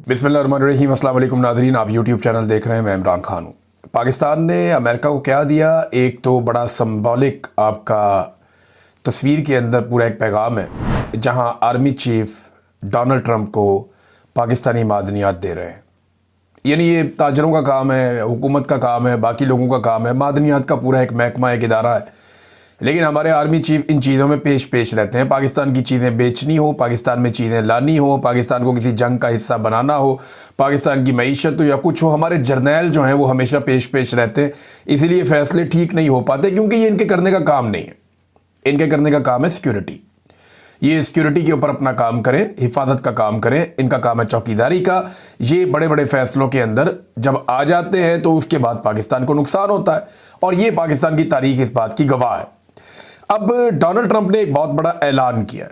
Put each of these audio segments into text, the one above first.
बिस्मिल्लाहिर्रहमानिर्रहीम। अस्सलाम वालेकुम नाज़रीन, आप यूट्यूब चैनल देख रहे हैं। मैं इमरान खान हूँ। पाकिस्तान ने अमेरिका को क्या दिया? एक तो बड़ा सिंबॉलिक आपका तस्वीर के अंदर पूरा एक पैगाम है, जहाँ आर्मी चीफ डोनाल्ड ट्रंप को पाकिस्तानी मादनियात दे रहे हैं। यानी ये ताजरों का काम है, हुकूमत का काम है, बाकी लोगों का काम है। मादनियात का पूरा एक महकमा, एक इदारा है, लेकिन हमारे आर्मी चीफ इन चीज़ों में पेश रहते हैं। पाकिस्तान की चीज़ें बेचनी हो, पाकिस्तान में चीज़ें लानी हो, पाकिस्तान को किसी जंग का हिस्सा बनाना हो, पाकिस्तान की मईशत हो या कुछ हो, हमारे जर्नैल जो हैं वो हमेशा पेश रहते हैं। इसीलिए फैसले ठीक नहीं हो पाते, क्योंकि ये इनके करने का काम नहीं है। इनके करने का काम है सिक्योरिटी। ये सिक्योरिटी के ऊपर अपना काम करें, हिफाजत का काम करें। इनका काम है चौकीदारी का। ये बड़े बड़े फैसलों के अंदर जब आ जाते हैं तो उसके बाद पाकिस्तान को नुकसान होता है, और ये पाकिस्तान की तारीख इस बात की गवाह है। अब डोनाल्ड ट्रंप ने एक बहुत बड़ा ऐलान किया है।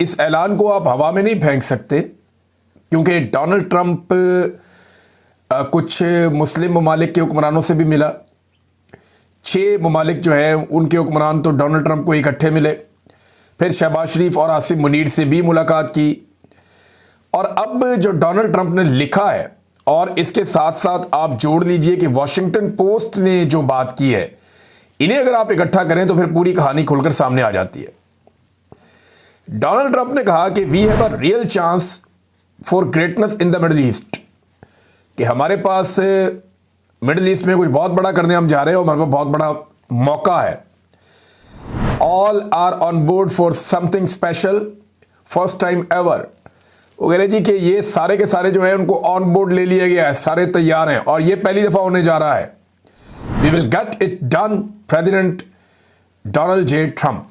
इस ऐलान को आप हवा में नहीं फेंक सकते, क्योंकि डोनाल्ड ट्रंप कुछ मुस्लिम ममालिक के हुक्मरानों से भी मिला। 6 ममालिक जो है उनके हुक्मरान तो डोनाल्ड ट्रंप को इकट्ठे मिले। फिर शहबाज शरीफ और आसिफ मुनीर से भी मुलाकात की। और अब जो डोनाल्ड ट्रंप ने लिखा है, और इसके साथ साथ आप जोड़ लीजिए कि वॉशिंगटन पोस्ट ने जो बात की है, इन्हें अगर आप इकट्ठा करें तो फिर पूरी कहानी खुलकर सामने आ जाती है। डोनाल्ड ट्रंप ने कहा कि we have a real chance for greatness in the Middle East, कि हमारे पास मिडिल ईस्ट में कुछ बहुत बड़ा करने हम जा रहे हैं और हमारे पास बहुत बड़ा मौका है। All are on board for something special, first time ever. वो कह रहे जी कि ये सारे के सारे जो है उनको ऑन बोर्ड ले लिया गया है, सारे तैयार हैं, और ये पहली दफा होने जा रहा है। We will get it done, president Donald J Trump.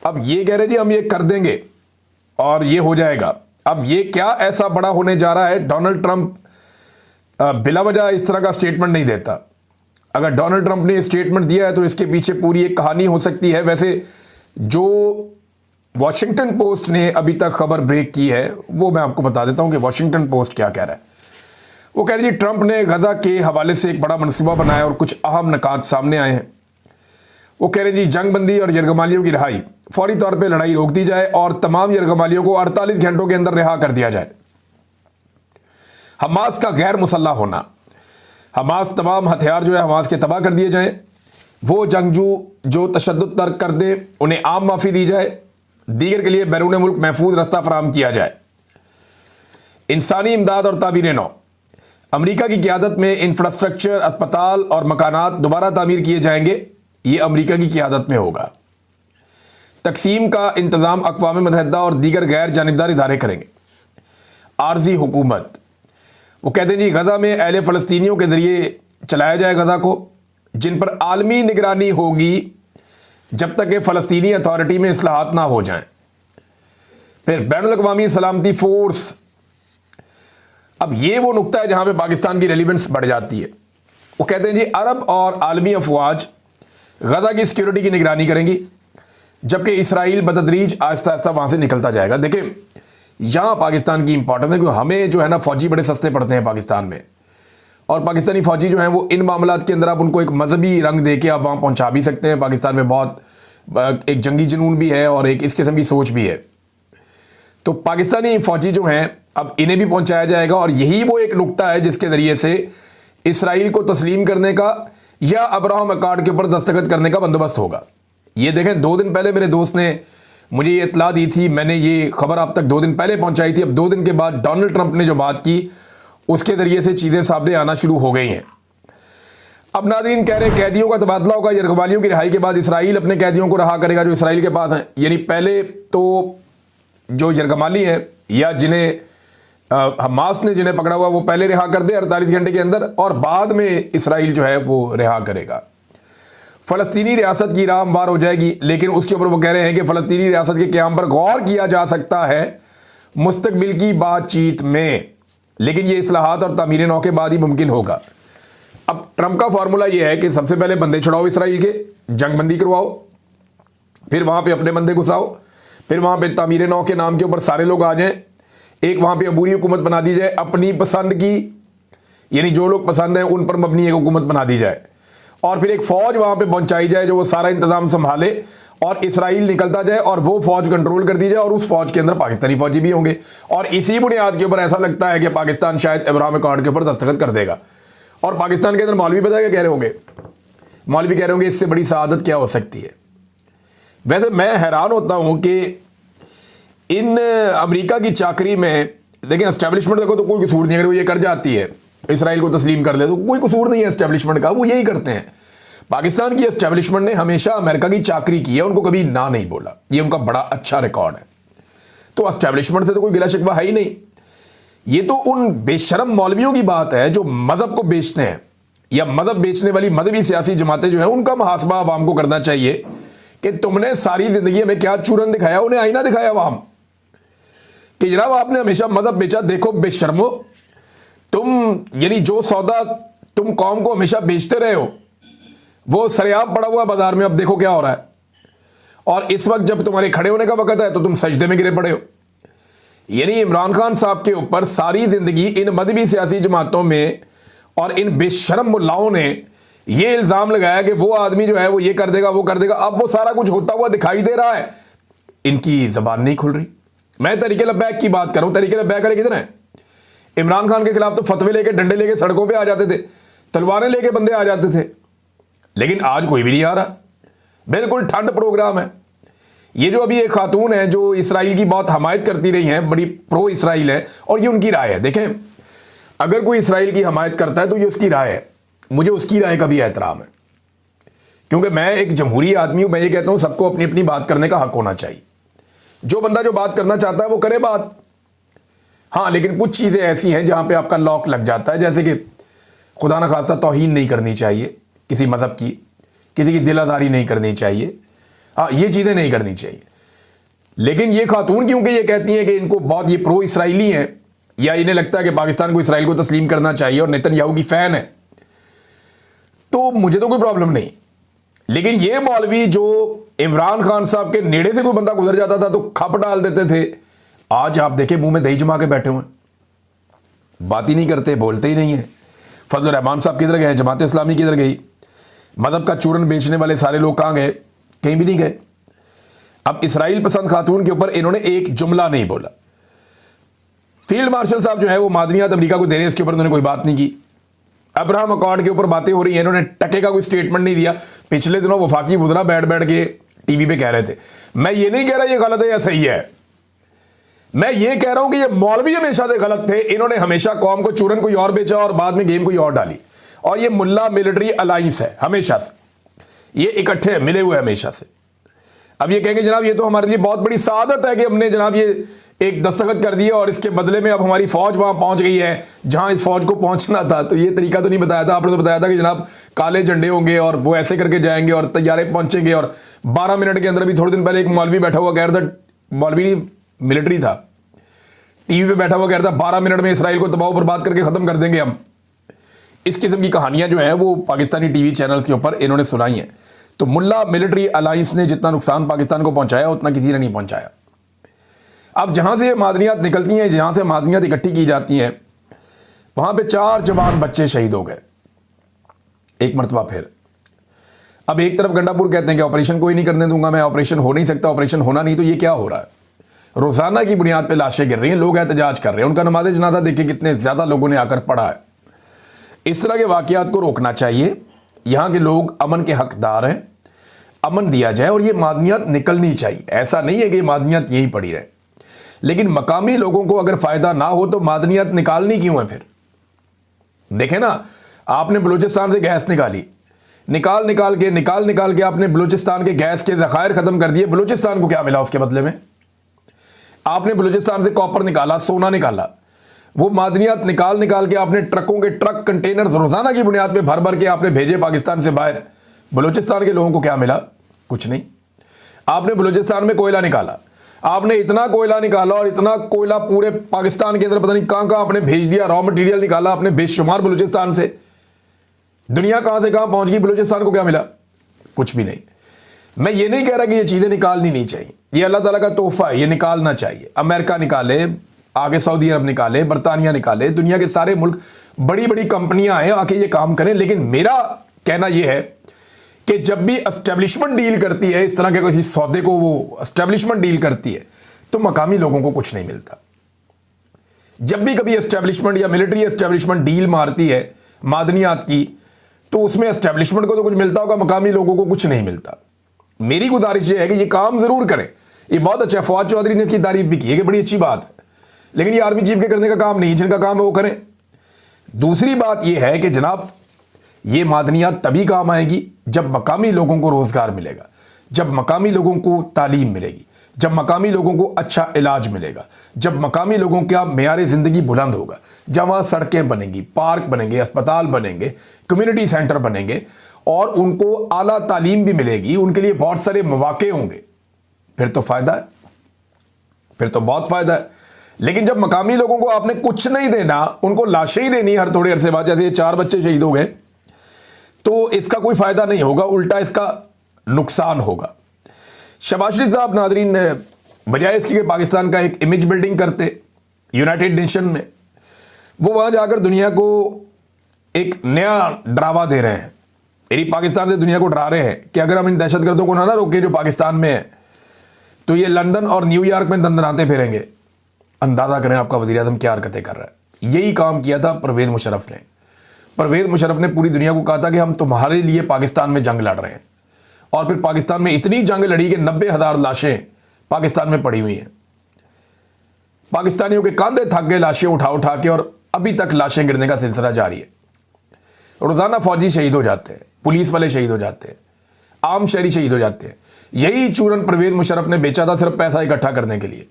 अब ये कह रहे जी हम ये कर देंगे और ये हो जाएगा। अब ये क्या ऐसा बड़ा होने जा रहा है? डोनाल्ड ट्रंप बिला वजह इस तरह का स्टेटमेंट नहीं देता। अगर डोनाल्ड ट्रंप ने स्टेटमेंट दिया है तो इसके पीछे पूरी एक कहानी हो सकती है। वैसे जो वॉशिंगटन पोस्ट ने अभी तक खबर ब्रेक की है वो मैं आपको बता देता हूं कि वॉशिंगटन पोस्ट क्या कह रहा है। वो कह रही जी ट्रंप ने गजा के हवाले से एक बड़ा मनसूबा बनाया और कुछ अहम निकात सामने आए हैं। वो कह रहे जी जंगबंदी और यरगमालियों की रिहाई, फौरी तौर पे लड़ाई रोक दी जाए और तमाम यरगमालियों को 48 घंटों के अंदर रिहा कर दिया जाए। हमास का गैर मुसल्ला होना, हमास तमाम हथियार जो है हमास के तबाह कर दिए जाएं। वो जंगजू जो तशद्दुद तर्क कर दे उन्हें आम माफ़ी दी जाए। दीगर के लिए बैरून मुल्क महफूज रास्ता फराहम किया जाए। इंसानी इमदाद और तामीर नौ, अमेरिका की क़यादत में इंफ्रास्ट्रक्चर, अस्पताल और मकानात दोबारा तामीर किए जाएंगे। ये अमेरिका की क़यादत में होगा। तकसीम का इंतज़ाम अक़वाम मुत्तहिदा और दीगर गैर जानिबदार इदारे करेंगे। आर्जी हुकूमत, वो कहते हैं जी गज़ा में अहले फ़लस्तीनियों के ज़रिए चलाया जाए गज़ा को, जिन पर आलमी निगरानी होगी जब तक कि फ़लस्तीनी अथॉरिटी में इस्लाहात ना हो जाएं। फिर बैनुल अक़वामी सलामती फ़ोर्स, अब ये वो नुक्ता है जहाँ पे पाकिस्तान की रेलिवेंस बढ़ जाती है। वो कहते हैं जी अरब और आलमी अफवाज गज़ा की सिक्योरिटी की निगरानी करेंगी, जबकि इसराइल बतदरीज आहिस्ता आहिस्ता वहाँ से निकलता जाएगा। देखिए यहाँ पाकिस्तान की इंपॉर्टेंस है, क्योंकि हमें जो है ना फ़ौजी बड़े सस्ते पड़ते हैं पाकिस्तान में, और पाकिस्तानी फ़ौजी जो हैं वो इन मामलात के अंदर आप उनको एक मजहबी रंग दे के आप वहाँ पहुँचा भी सकते हैं। पाकिस्तान में बहुत एक जंगी जुनून भी है और एक इस किस्म की सोच भी है। तो पाकिस्तानी फ़ौजी जो हैं अब इन्हें भी पहुँचाया जाएगा, और यही वो एक नुक्ता है जिसके ज़रिए से इसराइल को तस्लीम करने का या अब्राहम अकॉर्ड के ऊपर दस्तखत करने का बंदोबस्त होगा। ये देखें 2 दिन पहले मेरे दोस्त ने मुझे ये इत्तला दी थी, मैंने ये खबर आप तक 2 दिन पहले पहुंचाई थी। अब 2 दिन के बाद डोनाल्ड ट्रंप ने जो बात की उसके ज़रिए से चीज़ें सामने आना शुरू हो गई हैं। अब नाज़रीन कह रहे कैदियों का तबादला होगा। यरगमालियों की रिहाई के बाद इसराइल अपने कैदियों को रहा करेगा जो इसराइल के पास हैं। यानी पहले तो जो यरगमाली हैं या जिन्हें हमास ने जिन्हें पकड़ा हुआ वो पहले रिहा कर दे 48 घंटे के अंदर, और बाद में इसराइल जो है वो रिहा करेगा। फ़लस्तीनी रियासत की राह हमवार हो जाएगी, लेकिन उसके ऊपर वो कह रहे हैं कि फ़लस्तीनी रियासत के क़याम पर गौर किया जा सकता है मुस्तकबिल की बातचीत में, लेकिन ये इस्लाहात और तामीर नौ के बाद ही मुमकिन होगा। अब ट्रंप का फार्मूला ये है कि सबसे पहले बंदे छुड़ाओ इसराइल के, जंगबंदी करवाओ, फिर वहाँ पे अपने बंदे घुसाओ, फिर वहाँ पे तामीर नौ के नाम के ऊपर सारे लोग आ जाएं, एक वहाँ पे अबूरी हुकूमत बना दी जाए अपनी पसंद की, यानी जो लोग पसंद हैं उन पर मबनी एक हुकूमत बना दी जाए, और फिर एक फ़ौज वहाँ पे पहुँचाई जाए जो वो सारा इंतज़ाम संभाले और इसराइल निकलता जाए और वो फौज कंट्रोल कर दी जाए और उस फौज के अंदर पाकिस्तानी फौजी भी होंगे। और इसी बुनियाद के ऊपर ऐसा लगता है कि पाकिस्तान शायद अब्राहम अकॉर्ड के ऊपर दस्तखत कर देगा। और पाकिस्तान के अंदर मौलवी पता है क्या कह रहे होंगे? मौलवी कह रहे होंगे इससे बड़ी सआदत क्या हो सकती है। वैसे मैं हैरान होता हूं कि इन अमेरिका की चाकरी में देखिए, एस्टेब्लिशमेंट देखो तो कोई कसूर नहीं है, अगर वो ये कर जाती है इसराइल को तस्लीम कर ले तो कोई कसूर नहीं है एस्टेब्लिशमेंट का, वो यही करते हैं। पाकिस्तान की एस्टेब्लिशमेंट ने हमेशा अमेरिका की चाकरी की है, उनको कभी ना नहीं बोला, ये उनका बड़ा अच्छा रिकॉर्ड है। तो एस्टेब्लिशमेंट से तो कोई गिला शिकवा है ही नहीं। ये तो उन बेशरम मौलवियों की बात है जो मजहब को बेचते हैं, या मजहब बेचने वाली मजहबी सियासी जमातें जो है उनका मुहासबा अवाम को करना चाहिए कि तुमने सारी जिंदगी में क्या चूरन दिखाया। उन्हें आईना दिखाया अवाम कि जनाब आपने हमेशा मजहब बेचा, देखो बेशर्मो तुम, यानी जो सौदा तुम कौम को हमेशा बेचते रहे हो वो सरेआम पड़ा हुआ बाजार में, अब देखो क्या हो रहा है। और इस वक्त जब तुम्हारे खड़े होने का वक्त है तो तुम सजदे में गिरे पड़े हो। यानी इमरान खान साहब के ऊपर सारी जिंदगी इन मजहबी सियासी जमातों में और इन बेशरम मुल्लाओं ने ये इल्जाम लगाया कि वो आदमी जो है वो ये कर देगा वो कर देगा। अब वो सारा कुछ होता हुआ दिखाई दे रहा है, इनकी जबान नहीं खुल रही। मैं तरीके लब्बैक की बात कर रहा हूं। तरीके लब्बैक वाले किधर है? इमरान खान के खिलाफ तो फतवे लेके डंडे लेके सड़कों पे आ जाते थे, तलवारें लेके बंदे आ जाते थे, लेकिन आज कोई भी नहीं आ रहा। बिल्कुल ठंड प्रोग्राम है। ये जो अभी एक खातून है जो इसराइल की बहुत हमायत करती रही हैं, बड़ी प्रो इसराइल है, और ये उनकी राय है। देखें, अगर कोई इसराइल की हमायत करता है तो ये उसकी राय है, मुझे उसकी राय का भी एहतराम है, क्योंकि मैं एक जमहूरी आदमी हूं। मैं ये कहता हूं सबको अपनी अपनी बात करने का हक होना चाहिए। जो बंदा जो बात करना चाहता है वो करे बात। हाँ, लेकिन कुछ चीज़ें ऐसी हैं जहां पे आपका लॉक लग जाता है, जैसे कि खुदा न खास्ता तौहीन नहीं करनी चाहिए किसी मज़हब की, किसी की दिलादारी नहीं करनी चाहिए। हाँ, ये चीज़ें नहीं करनी चाहिए। लेकिन ये खातून क्योंकि ये कहती हैं कि इनको बहुत ये प्रो इसराइली हैं, या इन्हें लगता है कि पाकिस्तान को इसराइल को तस्लीम करना चाहिए और नेतन्याहू की फ़ैन है, तो मुझे तो कोई प्रॉब्लम नहीं। लेकिन ये मौलवी जो इमरान खान साहब के नेड़े से कोई बंदा गुजर जाता था तो खप डाल देते थे, आज आप देखें मुंह में दही जमा के बैठे हुए, बात ही नहीं करते, बोलते ही नहीं है। फजल रहमान साहब किधर गए? जमात इस्लामी किधर गई? मदद का चूरन बेचने वाले सारे लोग कहां गए? कहीं भी नहीं गए। अब इसराइल पसंद खातून के ऊपर इन्होंने एक जुमला नहीं बोला। फील्ड मार्शल साहब जो है वो मादनियात अमेरिका को दे रहे हैं, इसके ऊपर उन्होंने कोई बात नहीं की। अब्राहम अकॉर्ड के ऊपर बातें हो रही हैं, इन्होंने टके का कोई स्टेटमेंट नहीं दिया। पिछले दिनों वफाकी वुज़रा बैठ बैठ के टीवी पे कह रहे थे। मैं ये नहीं कह रहा ये गलत है या सही है, मैं ये कह रहा हूं कि ये मौलवी हमेशा से गलत थे। इन्होंने हमेशा कौम को चूरन कोई और बेचा और बाद में गेम कोई और डाली। और ये मुल्ला मिलिट्री अलायंस है हमेशा से, ये इकट्ठे मिले हुए हमेशा से। अब ये कहेंगे जनाब ये तो हमारे लिए बहुत बड़ी सादत है कि हमने जनाब ये एक दस्तखत कर दिया और इसके बदले में अब हमारी फौज वहां पहुंच गई है जहां इस फौज को पहुंचना था। तो ये तरीका तो नहीं बताया था आपने, तो बताया था कि जनाब काले झंडे होंगे और वो ऐसे करके जाएंगे और तैयारे पहुंचेंगे। और 12 मिनट के अंदर भी, थोड़े दिन पहले एक मौलवी बैठा हुआ कह रहा था, मौलवी मिलिट्री था, टीवी पे बैठा हुआ कह रहा था 12 मिनट में इसराइल को तबाह बर्बाद करके खत्म कर देंगे हम। इस किस्म की कहानियां जो है वो पाकिस्तानी टीवी चैनल्स के ऊपर इन्होंने सुनाई हैं। तो मुल्ला मिलिट्री अलायंस ने जितना नुकसान पाकिस्तान को पहुंचाया उतना किसी ने नहीं पहुंचाया। अब जहां से ये मादनियात निकलती हैं, जहां से मादनियात इकट्ठी की जाती हैं, वहां पे 4 जवान बच्चे शहीद हो गए एक मरतबा फिर। अब एक तरफ गंडापुर कहते हैं कि ऑपरेशन कोई नहीं करने दूंगा मैं, ऑपरेशन हो नहीं सकता, ऑपरेशन होना नहीं। तो ये क्या हो रहा है? रोजाना की बुनियाद पे लाशें गिर रही हैं, लोग एहतजाज कर रहे हैं, उनका नमाज जनाजा देखिए कितने ज्यादा लोगों ने आकर पढ़ा है। इस तरह के वाकयात को रोकना चाहिए। यहाँ के लोग अमन के हकदार हैं, अमन दिया जाए और ये मादनियात निकलनी चाहिए। ऐसा नहीं है कि मादनियात यहीं पड़ी रहे, लेकिन मकामी लोगों को अगर फायदा ना हो तो मादनियात निकालनी क्यों है फिर? देखें ना, आपने बलूचिस्तान से गैस निकाली, निकाल निकाल के आपने बलूचिस्तान के गैस के ज़खायर खत्म कर दिए। बलूचिस्तान को क्या मिला उसके बदले में? आपने बलूचिस्तान से कॉपर निकाला, सोना निकाला, वो मादनियात निकाल के आपने ट्रकों के ट्रक कंटेनर्स रोजाना की बुनियाद पे भर भर के आपने भेजे पाकिस्तान से बाहर। बलूचिस्तान के लोगों को क्या मिला? कुछ नहीं। आपने बलूचिस्तान में कोयला निकाला, आपने इतना कोयला निकाला और इतना कोयला पूरे पाकिस्तान के अंदर पता नहीं कहां आपने भेज दिया। रॉ मटेरियल निकाला आपने बेशुमार बलूचिस्तान से। दुनिया कहां से कहां पहुंच गई, बलूचिस्तान को क्या मिला? कुछ भी नहीं। मैं ये नहीं कह रहा कि ये चीजें निकालनी नहीं चाहिए, ये अल्लाह ताला का तोहफा है, ये निकालना चाहिए। अमेरिका निकाले, आगे सऊदी अरब निकाले, बरतानिया निकाले, दुनिया के सारे मुल्क, बड़ी बड़ी कंपनियां आए आके ये काम करें। लेकिन मेरा कहना यह है कि जब भी एस्टेब्लिशमेंट डील करती है, इस तरह के किसी सौदे को वो एस्टेब्लिशमेंट डील करती है, तो मकामी लोगों को कुछ नहीं मिलता। जब भी कभी एस्टेब्लिशमेंट या मिलिट्री एस्टेब्लिशमेंट डील मारती है मादनियात की, तो उसमें एस्टेब्लिशमेंट को तो कुछ मिलता होगा, मकामी लोगों को कुछ नहीं मिलता। मेरी गुजारिश यह है कि ये काम जरूर करें। ये बहुत अच्छा, फवाद चौधरी ने इसकी तारीफ भी की है कि बड़ी अच्छी बात है, लेकिन ये आर्मी चीफ के करने का काम नहीं, जिनका काम है वो करें। दूसरी बात यह है कि जनाब, ये मादनियात तभी काम आएगी जब मकामी लोगों को रोजगार मिलेगा, जब मकामी लोगों को तालीम मिलेगी, जब मकामी लोगों को अच्छा इलाज मिलेगा, जब मकामी लोगों का मेयार ज़िंदगी बुलंद होगा, जब वहाँ सड़कें बनेंगी, पार्क बनेंगे, अस्पताल बनेंगे, कम्युनिटी सेंटर बनेंगे और उनको आला तालीम भी मिलेगी, उनके लिए बहुत सारे मौके होंगे, फिर तो फ़ायदा है, फिर तो बहुत फ़ायदा है। लेकिन जब मकामी लोगों को आपने कुछ नहीं देना, उनको लाशें ही देनी हर थोड़े अरसे बाद, जैसे 4 बच्चे शहीद हो गए, तो इसका कोई फ़ायदा नहीं होगा, उल्टा इसका नुकसान होगा। शहबाज शरीफ साहब नादरीन, बजाय इसकी कि पाकिस्तान का एक इमेज बिल्डिंग करते यूनाइटेड नेशन में, वो वहाँ जाकर दुनिया को एक नया डरावा दे रहे हैं। यानी पाकिस्तान से दुनिया को डरा रहे हैं कि अगर हम इन दहशतगर्दों को ना रोकें जो पाकिस्तान में है, तो ये लंदन और न्यूयॉर्क में दंदनाते फिरेंगे। अंदाज़ा करें आपका वज़ीर आज़म क्या हरकतें कर रहा है। यही काम किया था परवेज़ मुशर्रफ ने। परवेज़ मुशर्रफ ने पूरी दुनिया को कहा था कि हम तुम्हारे लिए पाकिस्तान में जंग लड़ रहे हैं, और फिर पाकिस्तान में इतनी जंग लड़ी कि 90,000 लाशें पाकिस्तान में पड़ी हुई हैं। पाकिस्तानियों के कंधे थक गए लाशें उठा उठा के, और अभी तक लाशें गिरने का सिलसिला जारी है। रोज़ाना फौजी शहीद हो जाते हैं, पुलिस वाले शहीद हो जाते हैं, आम शहरी शहीद हो जाते हैं। यही चूरन परवेज़ मुशर्रफ ने बेचा था सिर्फ पैसा इकट्ठा करने के लिए।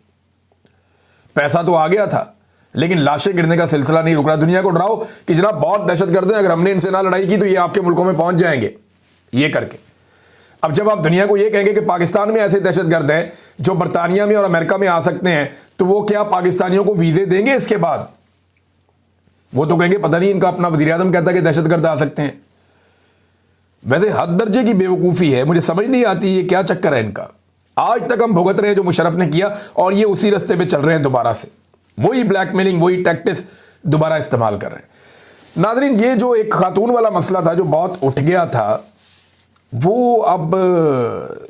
पैसा तो आ गया था, लेकिन लाशें गिरने का सिलसिला नहीं रुक रहा। दुनिया को डराओ कि जनाब बहुत दहशतगर्द हैं, अगर हमने इनसे ना लड़ाई की तो ये आपके मुल्कों में पहुंच जाएंगे, ये करके। अब जब आप दुनिया को ये कहेंगे कि पाकिस्तान में ऐसे दहशतगर्द हैं जो बरतानिया में और अमेरिका में आ सकते हैं, तो वो क्या पाकिस्तानियों को वीज़े देंगे इसके बाद? वो तो कहेंगे पता नहीं, इनका अपना वज़ीर आज़म कहता है कि दहशतगर्द आ सकते हैं। वैसे हद दर्जे की बेवकूफ़ी है, मुझे समझ नहीं आती ये क्या चक्कर है इनका। आज तक हम भुगत रहे हैं जो मुशर्रफ ने किया, और ये उसी रास्ते पे चल रहे हैं दोबारा से, वही ब्लैकमेलिंग, वही टैक्टिक्स दोबारा इस्तेमाल कर रहे हैं। नाज़रीन, ये जो एक खातून वाला मसला था जो बहुत उठ गया था, वो अब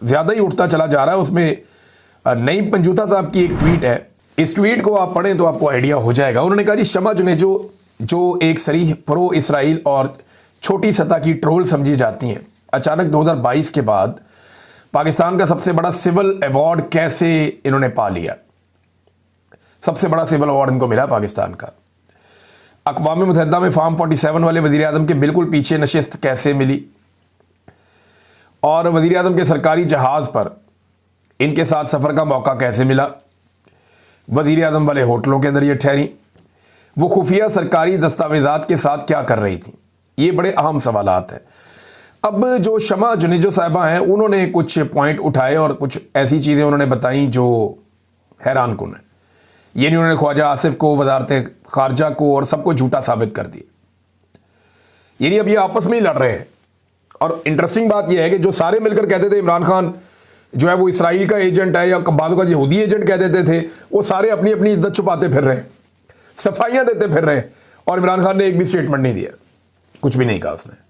ज़्यादा ही उठता चला जा रहा है। उसमें नईम पंजूता साहब की एक ट्वीट है, इस ट्वीट को आप पढ़ें तो आपको आइडिया हो जाएगा। उन्होंने कहा जी, शमा जुनेजो जो एक सरीह प्रो इसराइल और छोटी सतह की ट्रोल समझी जाती हैं, अचानक 2022 के बाद पाकिस्तान का सबसे बड़ा सिविल अवार्ड कैसे इन्होंने पा लिया। सबसे बड़ा सिविल अवार्ड इनको मिला पाकिस्तान का। अक़वाम मुत्तहिदा में फार्म 47 वाले वज़ीर आज़म के बिल्कुल पीछे नशिस्त कैसे मिली, और वज़ीर आज़म के सरकारी जहाज़ पर इनके साथ सफ़र का मौका कैसे मिला, वज़ीर आज़म वाले होटलों के अंदर ये ठहरी, वो खुफिया सरकारी दस्तावेज़ात के साथ क्या कर रही थी। ये बड़े अहम सवालात हैं। अब जो शमा जुनेजो साहिबा हैं, उन्होंने कुछ पॉइंट उठाए और कुछ ऐसी चीज़ें उन्होंने बताई जो हैरान कुन है। ये नहीं, उन्होंने ख्वाजा आसिफ को, वजारत खारजा को और सबको झूठा साबित कर दिया। ये नहीं, अब ये आपस में ही लड़ रहे हैं। और इंटरेस्टिंग बात यह है कि जो सारे मिलकर कहते थे इमरान खान जो है वो इसराइल का एजेंट है या बादों का यहूदी एजेंट कह देते थे, वो सारे अपनी अपनी इज्जत छुपाते फिर रहे हैं, सफाइयाँ देते फिर रहे हैं, और इमरान खान ने एक भी स्टेटमेंट नहीं दिया, कुछ भी नहीं कहा उसने।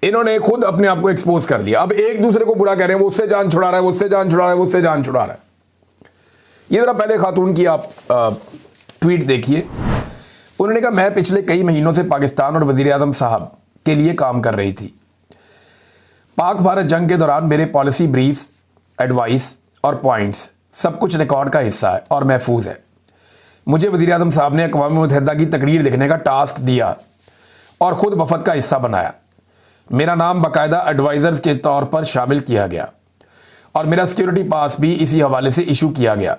इन्होंने खुद अपने आप को एक्सपोज कर दिया। अब एक दूसरे को बुरा कह रहे हैं, वो उससे जान छुड़ा रहा है, वो उससे जान छुड़ा रहा है, वो उससे जान छुड़ा रहा है। ये जरा पहले खातून की आप ट्वीट देखिए। उन्होंने कहा, मैं पिछले कई महीनों से पाकिस्तान और वज़ीर आज़म साहब के लिए काम कर रही थी। पाक भारत जंग के दौरान मेरे पॉलिसी ब्रीफ्स, एडवाइस और पॉइंट्स सब कुछ रिकॉर्ड का हिस्सा है और महफूज है। मुझे वज़ीर आज़म साहब ने अक़वाम मुत्तहिदा की तकरीर लिखने का टास्क दिया और ख़ुद वफ़द का हिस्सा बनाया। मेरा नाम बाकायदा एडवाइज़र्स के तौर पर शामिल किया गया और मेरा सिक्योरिटी पास भी इसी हवाले से इशू किया गया।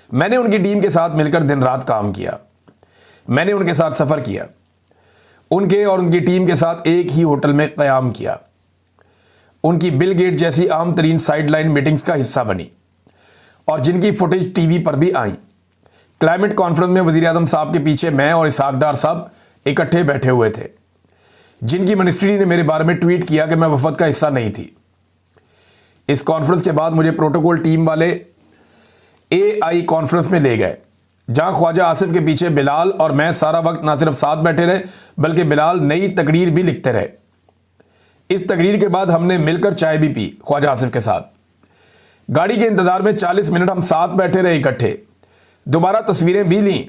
मैंने उनकी टीम के साथ मिलकर दिन रात काम किया। मैंने उनके साथ सफ़र किया, उनके और उनकी टीम के साथ एक ही होटल में क़याम किया, उनकी बिल गेट जैसी आम तरीन साइडलाइन मीटिंग्स का हिस्सा बनी और जिनकी फुटेज टीवी पर भी आई। क्लाइमेट कॉन्फ्रेंस में वज़ीर आज़म साहब के पीछे मैं और इसहाक डार साहब इकट्ठे बैठे हुए थे, जिनकी मिनिस्ट्री ने मेरे बारे में ट्वीट किया कि मैं वफद का हिस्सा नहीं थी। इस कॉन्फ्रेंस के बाद मुझे प्रोटोकॉल टीम वाले AI कॉन्फ्रेंस में ले गए, जहां ख्वाजा आसिफ के पीछे बिलाल और मैं सारा वक्त ना सिर्फ साथ बैठे रहे बल्कि बिलाल नई तकरीर भी लिखते रहे। इस तकरीर के बाद हमने मिलकर चाय भी पी ख्वाजा आसिफ के साथ। गाड़ी के इंतजार में 40 मिनट हम साथ बैठे रहे इकट्ठे, दोबारा तस्वीरें भी लीं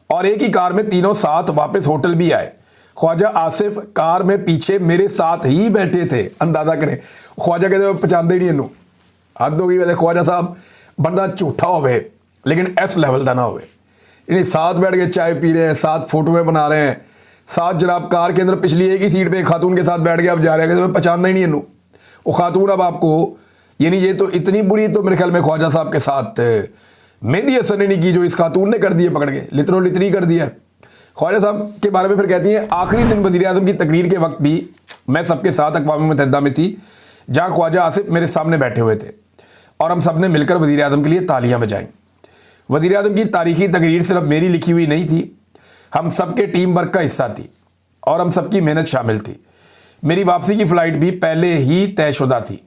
और एक ही कार में तीनों साथ वापस होटल भी आए। ख्वाजा आसिफ कार में पीछे मेरे साथ ही बैठे थे। अंदाजा करें, ख्वाजा कहते पहचानते ही नहीं इनू, हद हो गई। वैसे ख्वाजा साहब बंदा झूठा होवे लेकिन इस लेवल का ना होवे। इन्हें साथ बैठ के चाय पी रहे हैं, साथ फोटोएं बना रहे हैं, साथ जनाब कार के अंदर पिछली एक ही सीट पे एक खातून के साथ बैठ के अब जा रहे हैं, पहचानना ही नहीं इनू। वो खातून अब आपको यानी ये तो इतनी बुरी तो मेरे ख्याल में ख्वाजा साहब के साथ मेहंदी हसन ने नहीं की जो इस खातून ने कर दी है, पकड़ के लितरो लितरी कर दिया। ख्वाजा साहब के बारे में फिर कहती हैं, आखिरी दिन वज़ीर आज़म की तकरीर के वक्त भी मैं सबके साथ अक़वाम मुत्तहिदा में थी, जहाँ ख्वाजा आसिफ मेरे सामने बैठे हुए थे और हम सब ने मिलकर वज़ीर आज़म के लिए तालियाँ बजाईं। वज़ीर आज़म की तारीखी तकरीर सिर्फ मेरी लिखी हुई नहीं थी, हम सब के टीम वर्क का हिस्सा थी और हम सबकी मेहनत शामिल थी। मेरी वापसी की फ़्लाइट भी पहले ही तयशुदा थी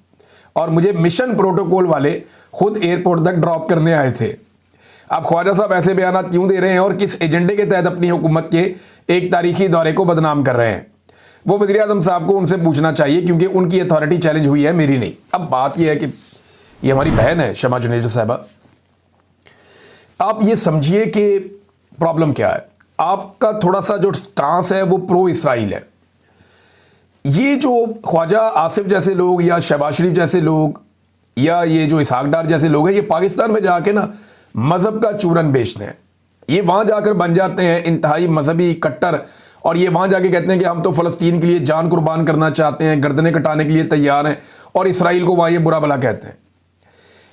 और मुझे मिशन प्रोटोकॉल वाले खुद एयरपोर्ट तक ड्रॉप करने आए थे। अब ख्वाजा साहब ऐसे बयान क्यों दे रहे हैं और किस एजेंडे के तहत अपनी हुकूमत के एक तारीखी दौरे को बदनाम कर रहे हैं, वो वज़ीर आज़म साहब को उनसे पूछना चाहिए, क्योंकि उनकी अथॉरिटी चैलेंज हुई है, मेरी नहीं। अब बात यह है कि ये हमारी बहन है शमा जुनेजो साहबा। आप ये समझिए कि प्रॉब्लम क्या है। आपका थोड़ा सा जो स्टांस है वो प्रो इसराइल है। ये जो ख्वाजा आसिफ जैसे लोग या शहबाज शरीफ जैसे लोग या ये जो इसहाक डार जैसे लोग हैं, ये पाकिस्तान में जाके ना मज़हब का चूरन बेचते हैं। ये वहाँ जाकर बन जाते हैं इंतहाई मजहबी कट्टर और ये वहाँ जाके कहते हैं कि हम तो फ़लस्तीन के लिए जान कुर्बान करना चाहते हैं, गर्दनें कटाने के लिए तैयार हैं, और इसराइल को वहाँ ये बुरा भला कहते हैं।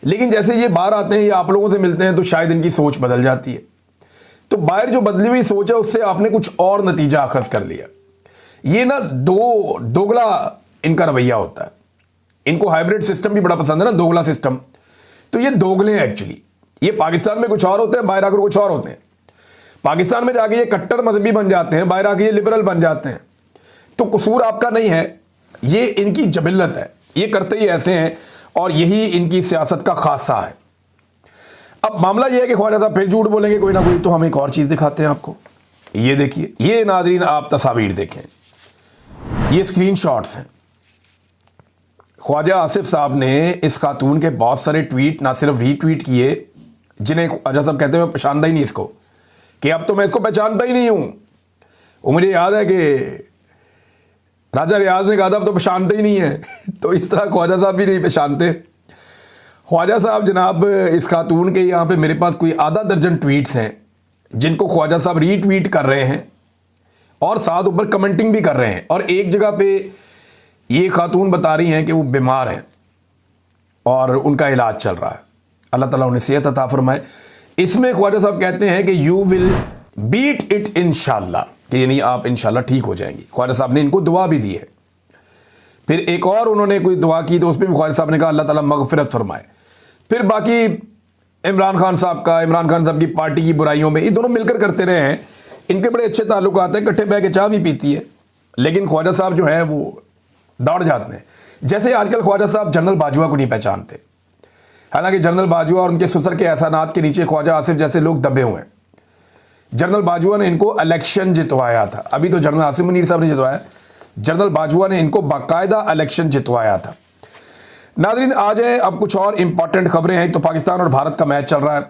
लेकिन जैसे ये बाहर आते हैं या आप लोगों से मिलते हैं तो शायद इनकी सोच बदल जाती है। तो बाहर जो बदली हुई सोच है उससे आपने कुछ और नतीजा अखज़ कर लिया। ये ना दोगला इनका रवैया होता है। इनको हाइब्रिड सिस्टम भी बड़ा पसंद है ना, दोगला सिस्टम। तो ये दोगले हैं एक्चुअली। ये पाकिस्तान में कुछ और होते हैं, बाहर आकर कुछ और होते हैं। पाकिस्तान में जाके ये कट्टर मजहबी बन जाते हैं, बाहर आके ये लिबरल बन जाते हैं। तो कसूर आपका नहीं है, ये इनकी जबिल्लत है, ये करते ही ऐसे हैं और यही इनकी सियासत का खासा है। अब मामला ये है कि ख्वाजा साहब फिर झूठ बोलेंगे कोई ना कोई, तो हम एक और चीज़ दिखाते हैं आपको। ये देखिए, ये नाज़रीन आप तस्वीर देखें, ये स्क्रीनशॉट्स हैं। ख्वाजा आसिफ साहब ने इस खातून के बहुत सारे ट्वीट ना सिर्फ रीट्वीट किए, जिन्हें ख्वाजा साहब कहते हैं मैं पहचानता ही नहीं इसको, कि अब तो मैं इसको पहचानता ही नहीं हूँ। वो मुझे याद है कि राजा रियाज ने कहा था अब तो पहचानते ही नहीं है। तो इस तरह ख्वाजा साहब भी नहीं पहचानते। ख्वाजा साहब जनाब, इस खातून के यहाँ पे मेरे पास कोई आधा दर्जन ट्वीट्स हैं जिनको ख्वाजा साहब रीट्वीट कर रहे हैं और साथ ऊपर कमेंटिंग भी कर रहे हैं। और एक जगह पे ये खातून बता रही हैं कि वो बीमार हैं और उनका इलाज चल रहा है, अल्लाह ताला उन्हें सेहत अता फरमाए। इसमें ख्वाजा साहब कहते हैं कि यू विल बीट इट इंशाल्लाह, कि यानी आप इंशाल्लाह ठीक हो जाएंगी। ख्वाजा साहब ने इनको दुआ भी दी है। फिर एक और उन्होंने कोई दुआ की तो उसमें भी ख्वाजा साहब ने कहा अल्लाह ताला मगफिरत फरमाए। फिर बाकी इमरान खान साहब की पार्टी की बुराइयों में ये दोनों मिलकर करते रहे हैं। इनके बड़े अच्छे ताल्लुकात हैं, इकट्ठे बह के चाय भी पीती है। लेकिन ख्वाजा साहब जो है वो दौड़ जाते हैं। जैसे आजकल ख्वाजा साहब जनरल बाजवा को नहीं पहचानते, हालांकि जनरल बाजवा और उनके ससुर के एहसानात के नीचे ख्वाजा आसिफ जैसे लोग दबे हुए हैं। जनरल बाजवा ने इनको इलेक्शन जितवाया था, अभी तो जनरल आसिफ मुनीर साहब ने जितवाया, जनरल बाजवा ने इनको बाकायदा इलेक्शन जितवाया था। नाज़रीन, आ जाए अब कुछ और इंपॉर्टेंट खबरें हैं। तो पाकिस्तान और भारत का मैच चल रहा है,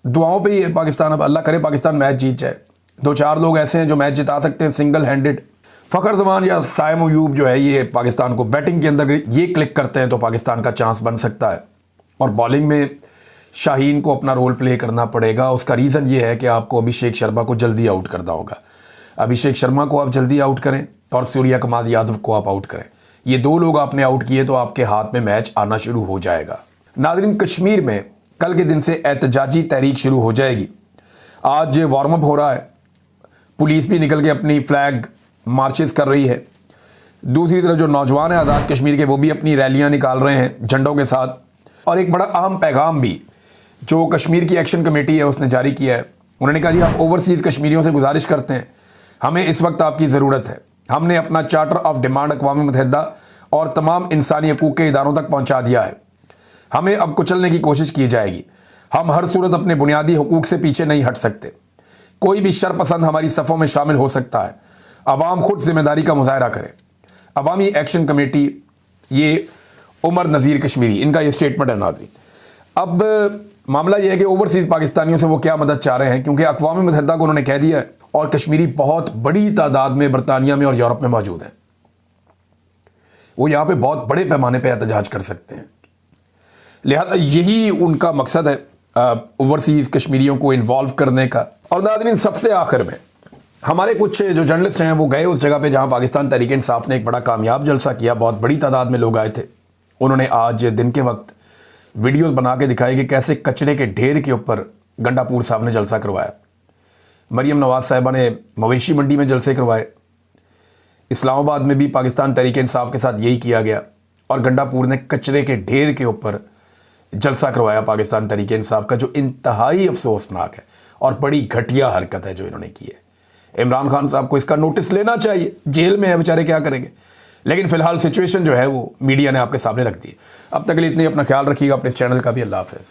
दुआओं पे ही है पाकिस्तान। अब अल्लाह करे पाकिस्तान मैच जीत जाए। 2-4 लोग ऐसे हैं जो मैच जिता सकते हैं सिंगल हैंडेड। फ़खर जमान या साइम अयूब जो है ये पाकिस्तान को बैटिंग के अंदर ये क्लिक करते हैं तो पाकिस्तान का चांस बन सकता है। और बॉलिंग में शाहीन को अपना रोल प्ले करना पड़ेगा। उसका रीज़न ये है कि आपको अभिषेक शर्मा को जल्दी आउट करना होगा। अभिषेक शर्मा को आप जल्दी आउट करें और सूर्या कुमार यादव को आप आउट करें। ये 2 लोग आपने आउट किए तो आपके हाथ में मैच आना शुरू हो जाएगा। नाज़रीन, कश्मीर में कल के दिन से एहतजाजी तहरीक शुरू हो जाएगी। आज वार्म अप हो रहा है, पुलिस भी निकल के अपनी फ्लैग मार्चेस कर रही है। दूसरी तरफ जो नौजवान हैं आज़ाद कश्मीर के, वो भी अपनी रैलियां निकाल रहे हैं झंडों के साथ। और एक बड़ा अहम पैगाम भी जो कश्मीर की एक्शन कमेटी है उसने जारी किया है। उन्होंने कहा जी हम ओवरसीज़ कश्मीरियों से गुजारिश करते हैं, हमें इस वक्त आपकी ज़रूरत है। हमने अपना चार्टर ऑफ डिमांड अक़वाम मुत्तहिदा और तमाम इंसानी हकूक़ के इदारों तक पहुँचा दिया है। हमें अब कुचलने की कोशिश की जाएगी। हम हर सूरत अपने बुनियादी हकूक़ से पीछे नहीं हट सकते। कोई भी शरपसंद हमारी सफ़ों में शामिल हो सकता है। अवाम खुद जिम्मेदारी का मुजाहरा करे। अवामी एक्शन कमेटी, ये उमर नज़ीर कश्मीरी, इनका ये स्टेटमेंट है नाज़रीन। अब मामला ये है कि ओवरसीज़ पाकिस्तानियों से वो क्या मदद चाह रहे हैं, क्योंकि अक़वाम मुत्तहिदा को उन्होंने कह दिया है और कश्मीरी बहुत बड़ी तादाद में बरतानिया में और यूरोप में मौजूद हैं। वो यहाँ पे बहुत बड़े पैमाने पे एहतजाज कर सकते हैं। लिहाजा यही उनका मकसद है ओवरसीज़ कश्मीरियों को इन्वॉल्व करने का। और नाज़रीन, सबसे आखिर में हमारे कुछ जो जर्नलिस्ट हैं वो गए उस जगह पे जहाँ पाकिस्तान तहरीक इंसाफ ने एक बड़ा कामयाब जलसा किया, बहुत बड़ी तादाद में लोग आए थे। उन्होंने आज दिन के वक्त वीडियोस बना के दिखाई कि कैसे कचरे के ढेर के ऊपर गंडापुर साहब ने जलसा करवाया। मरीम नवाज साहिबा ने मवेशी मंडी में जलसे करवाए। इस्लामाबाद में भी पाकिस्तान तहरीक इंसाफ के साथ यही किया गया और गंडापुर ने कचरे के ढेर के ऊपर जलसा करवाया पाकिस्तान तहरीक इंसाफ का, जो इंतहाई अफसोसनाक है और बड़ी घटिया हरकत है जो इन्होंने की है। इमरान खान साहब को इसका नोटिस लेना चाहिए, जेल में है बेचारे, क्या करेंगे। लेकिन फिलहाल सिचुएशन जो है वो मीडिया ने आपके सामने रख दी है। अब तक के लिए इतनी, अपना ख्याल रखिएगा, अपने इस चैनल का भी। अल्लाह हाफ़िज़।